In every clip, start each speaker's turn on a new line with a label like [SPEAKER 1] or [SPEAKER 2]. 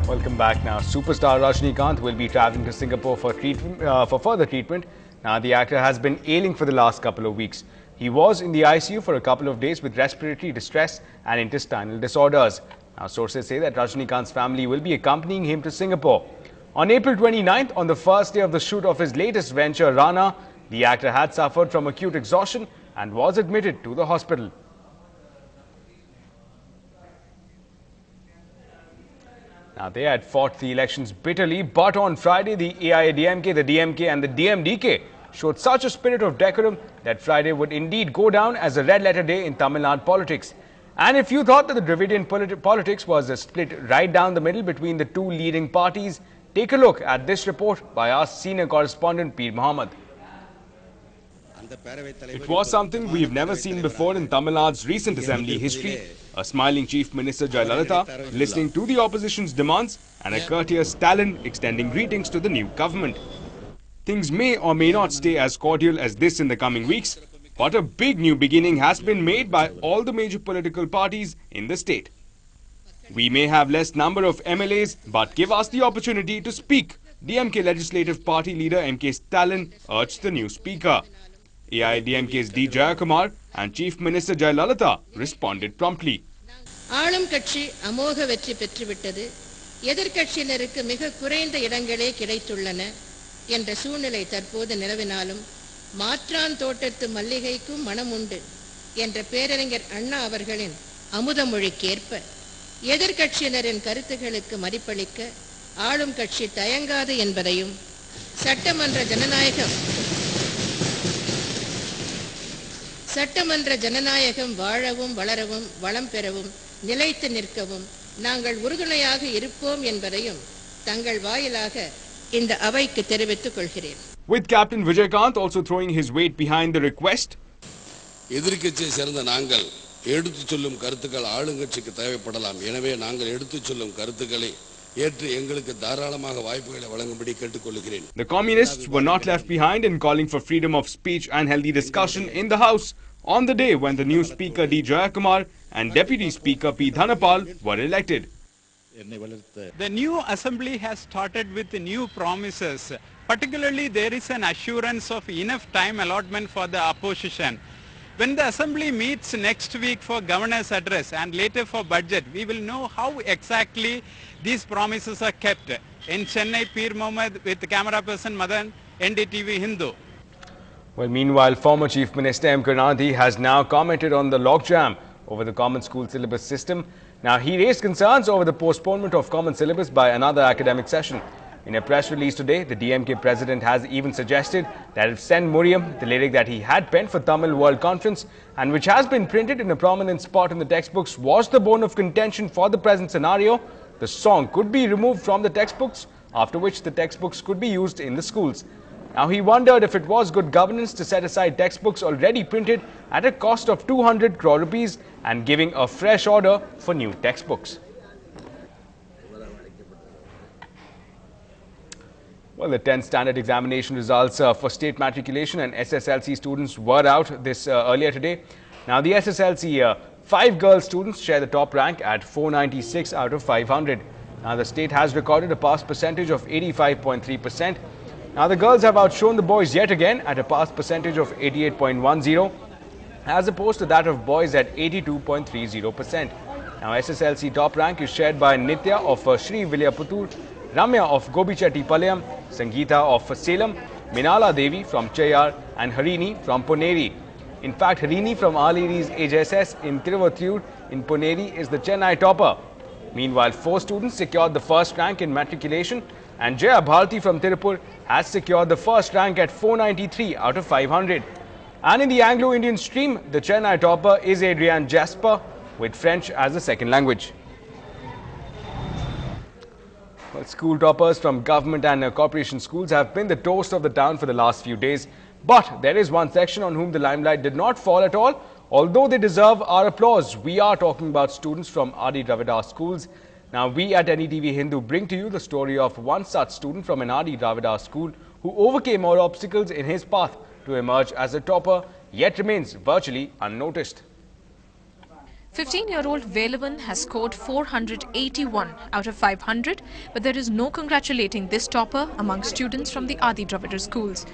[SPEAKER 1] Welcome back. Now, superstar Rajinikanth will be traveling to Singapore for further treatment. Now, the actor has been ailing for the last couple of weeks. He was in the ICU for a couple of days with respiratory distress and intestinal disorders. Now, sources say that Rajinikanth's family will be accompanying him to Singapore. On April 29th, on the first day of the shoot of his latest venture, Rana, the actor had suffered from acute exhaustion and was admitted to the hospital. Now, they had fought the elections bitterly, but on Friday, the AIADMK, the DMK and the DMDK showed such a spirit of decorum that Friday would indeed go down as a red-letter day in Tamil Nadu politics. And if you thought that the Dravidian politics was a split right down the middle between the two leading parties, take a look at this report by our senior correspondent, Peer Mohammed. It was something we've never seen before in Tamil Nadu's recent assembly history. A smiling Chief Minister Jayalalitha listening to the opposition's demands and a courteous Stalin extending greetings to the new government. Things may or may not stay as cordial as this in the coming weeks, but a big new beginning has been made by all the major political parties in the state. We may have less number of MLAs, but give us the opportunity to speak, DMK Legislative Party leader M.K. Stalin urged the new speaker. AIADMK's D. Jayakumar and Chief Minister Jayalalitha responded promptly.
[SPEAKER 2] ஆளும் கட்சி அமோக வெற்றி பெற்றுவிட்டது. எதிர்க்கட்சியினருக்கு மிக குறைந்த இடங்களே கிடைத்துள்ளன என்ற சூழ்நிலை தற்போது நிலவினாலும் மாற்றான் தோட்டத்து மல்லிகைக்கும் மனம் உண்டு என்ற பேரறிஞர் அண்ணா அவர்களின் அமுதமொழிக்கேற்ப எதிர்க்கட்சியினரின் கருத்துக்களுக்கு மதிப்பளிக்க ஆளும் கட்சி தயங்காது என்பதையும் சட்டமன்ற ஜனநாயகம் வாழவும் வளரவும் வளம் பெறவும் நிலைத்து நிற்கவும் நாங்கள் உறுதுணையாக இருப்போம் என்பதையும் தங்கள் வாயிலாக இந்த அவைக்கு தெரிவித்துக் கொள்கிறேன்.
[SPEAKER 1] With Captain Vijayakanth also throwing his weight behind the request.
[SPEAKER 3] எதிர்க்கட்சியை சேர்ந்த நாங்கள் எடுத்துச் சொல்லும் கருத்துக்கள் ஆளுங்கட்சிக்கு தேவைப்படலாம். எனவே நாங்கள் எடுத்துச் சொல்லும் கருத்துக்களை ஏற்று எங்களுக்கு தாராளமாக வாய்ப்புகளை வழங்கும்படி கேட்டுக்கொள்கிறேன்.
[SPEAKER 1] The communists were not left behind in calling for freedom of speech and healthy discussion in the House on the day when the new Speaker D. Jayakumar and Deputy Speaker P. Dhanapal were elected.
[SPEAKER 4] The new assembly has started with new promises. Particularly, there is an assurance of enough time allotment for the opposition. When the assembly meets next week for governor's address and later for budget, we will know how exactly these promises are kept. In Chennai, Peer Mohammed with camera person Madan, NDTV Hindu.
[SPEAKER 1] Well, meanwhile, former Chief Minister M. Karunanidhi has now commented on the logjam over the common school syllabus system. Now, he raised concerns over the postponement of common syllabus by another academic session. In a press release today, the DMK president has even suggested that if Sen Muriam, the lyric that he had penned for Tamil World Conference and which has been printed in a prominent spot in the textbooks was the bone of contention for the present scenario, the song could be removed from the textbooks, after which the textbooks could be used in the schools. Now, he wondered if it was good governance to set aside textbooks already printed at a cost of 200 crore rupees and giving a fresh order for new textbooks. Well, the 10th standard examination results for state matriculation and SSLC students were out this earlier today. Now, the SSLC 5 girl students share the top rank at 496 out of 500. Now, the state has recorded a pass percentage of 85.3%. Now, the girls have outshone the boys yet again at a pass percentage of 88.10 as opposed to that of boys at 82.30%. Now, SSLC top rank is shared by Nitya of Sri Vilayaputtur, Ramya of Gobichetipalayam, Sangeeta of Salem, Minala Devi from Chayar and Harini from Poneri. In fact, Harini from Our Lady's HSS in Tiruvattur in Poneri is the Chennai topper. Meanwhile, 4 students secured the first rank in matriculation and Jaya Bharti from Tirupur has secured the first rank at 493 out of 500. And in the Anglo-Indian stream, the Chennai topper is Adrian Jasper with French as a second language. Well, school toppers from government and corporation schools have been the toast of the town for the last few days. But there is one section on whom the limelight did not fall at all. Although they deserve our applause, we are talking about students from Adi Dravida schools. Now, we at NETV Hindu bring to you the story of one such student from an Adi Dravida school who overcame all obstacles in his path to emerge as a topper, yet remains virtually unnoticed.
[SPEAKER 5] 15-year-old Velavan has scored 481 out of 500, but there is no congratulating this topper among students from the Adi Dravidar schools.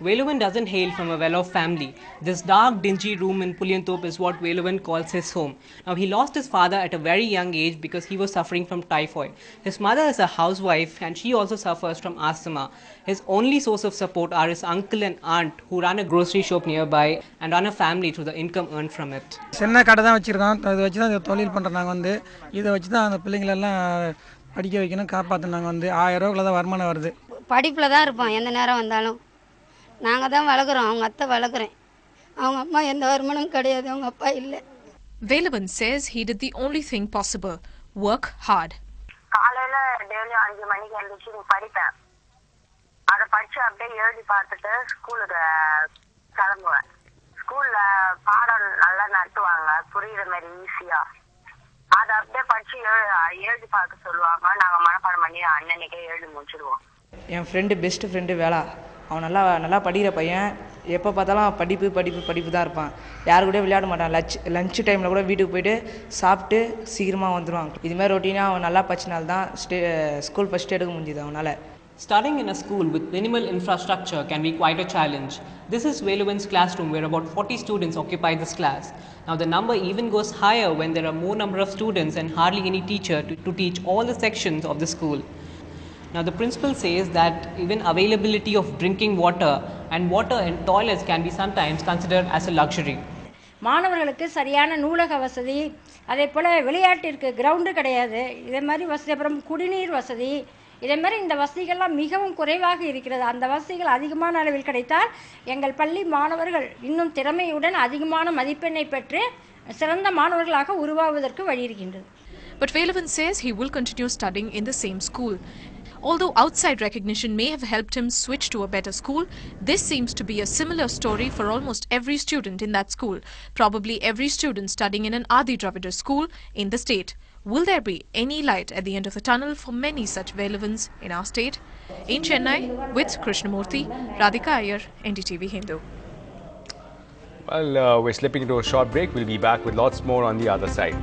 [SPEAKER 6] Velavan doesn't hail from a well-off family. This dark, dingy room in Puliantop is what Velavan calls his home. Now, he lost his father at a very young age because he was suffering from typhoid. His mother is a housewife and she also suffers from asthma. His only source of support are his uncle and aunt who run a grocery shop nearby and run a family through the income earned from it.
[SPEAKER 7] சின்ன கடை தான் வச்சிருக்கோம். அதை வச்சு தான் தொழில் பண்றோம். நாங்க வந்து இதை வச்சு தான் அந்த பிள்ளைகளை எல்லாம் படிக்க வைக்கணும், காப்பாத்தணும். நாங்க வந்து 1000 ரூபாய்க்குள்ள தான் வருமானம் வருது.
[SPEAKER 8] படிப்புல தான் இருப்போம் எந்த நேரம் வந்தாலும். நாங்க தான் வளக்குறோம், அவங்க அத்தை வளக்குறேன். அவங்க அம்மா எந்த வருமானமும் கிடையாது, அவங்க அப்பா இல்ல.
[SPEAKER 5] Velavan says he did the only thing possible, work hard.
[SPEAKER 9] காலையில டெய்லி 5 மணிக்கு எழுந்திருச்சு படிப்பேன். அதை படிச்சு அப்படியே எழுதி பார்த்துட்டு ஸ்கூலுக்கு கிளம்புவேன். ஸ்கூல்ல பாடம் நல்லா நடத்துவாங்க, புரியுற மாதிரி ஈஸியா. அதை அப்படியே படிச்சு எழுதி பார்க்க சொல்லுவாங்க. நாங்க மனப்பாடம் பண்ணி அன்னன்னைக்கே எழுதி முடிச்சிடுவோம்.
[SPEAKER 10] என் பெஸ்ட் ஃப்ரெண்டு வேலா, அவன் நல்லா படிக்கிற பையன். எப்போ பார்த்தாலும் படிப்பு தான் இருப்பான். யாரு கூட விளையாட மாட்டான். லஞ்ச் டைமில் கூட வீட்டுக்கு போயிட்டு சாப்பிட்டு சீக்கிரமாக வந்துடுவான். இதுமாதிரி ரொட்டீனாக அவன் நல்லா படிச்சனால தான் ஸ்கூல் ஃபஸ்ட் எடுக்க முடிஞ்சுது அவனால்.
[SPEAKER 6] Studying in a school with minimal infrastructure can be quite a challenge. This is Velavan's classroom where about 40 students occupy this class. Now the number even goes higher when there are more number of students and hardly any teacher to teach all the sections of the school. Now the principal says that even availability of drinking water and water in toilets can be sometimes considered as a luxury.
[SPEAKER 11] மாணவர்களுக்கு சரியான நூலக வசதி, அதே போல் விளையாட்டிற்கு ground கிடையாது. இதே மாதிரி வசதி, அப்புறம் குடிநீர் வசதி, இதே மாதிரி இந்த வசதிகள்லாம் மிகவும் குறைவாக இருக்கிறது. அந்த வசதிகள் அதிகமான அளவில் கிடைத்தால் எங்கள் பள்ளி மாணவர்கள் இன்னும் திறமையுடன் அதிகமான மதிப்பெண்ணை பெற்று சிறந்த மாணவர்களாக உருவாவதற்கு வழி இருக்கின்றது.
[SPEAKER 5] But Velavan says he will continue studying in the same school. Although outside recognition may have helped him switch to a better school, this seems to be a similar story for almost every student in that school. Probably every student studying in an Adi Dravidar school in the state. Will there be any light at the end of the tunnel for many such Velavans in our state? In Chennai, with Krishnamurthy, Radhika Iyer, NDTV Hindu.
[SPEAKER 1] Well, we're slipping into a short break. We'll be back with lots more on the other side.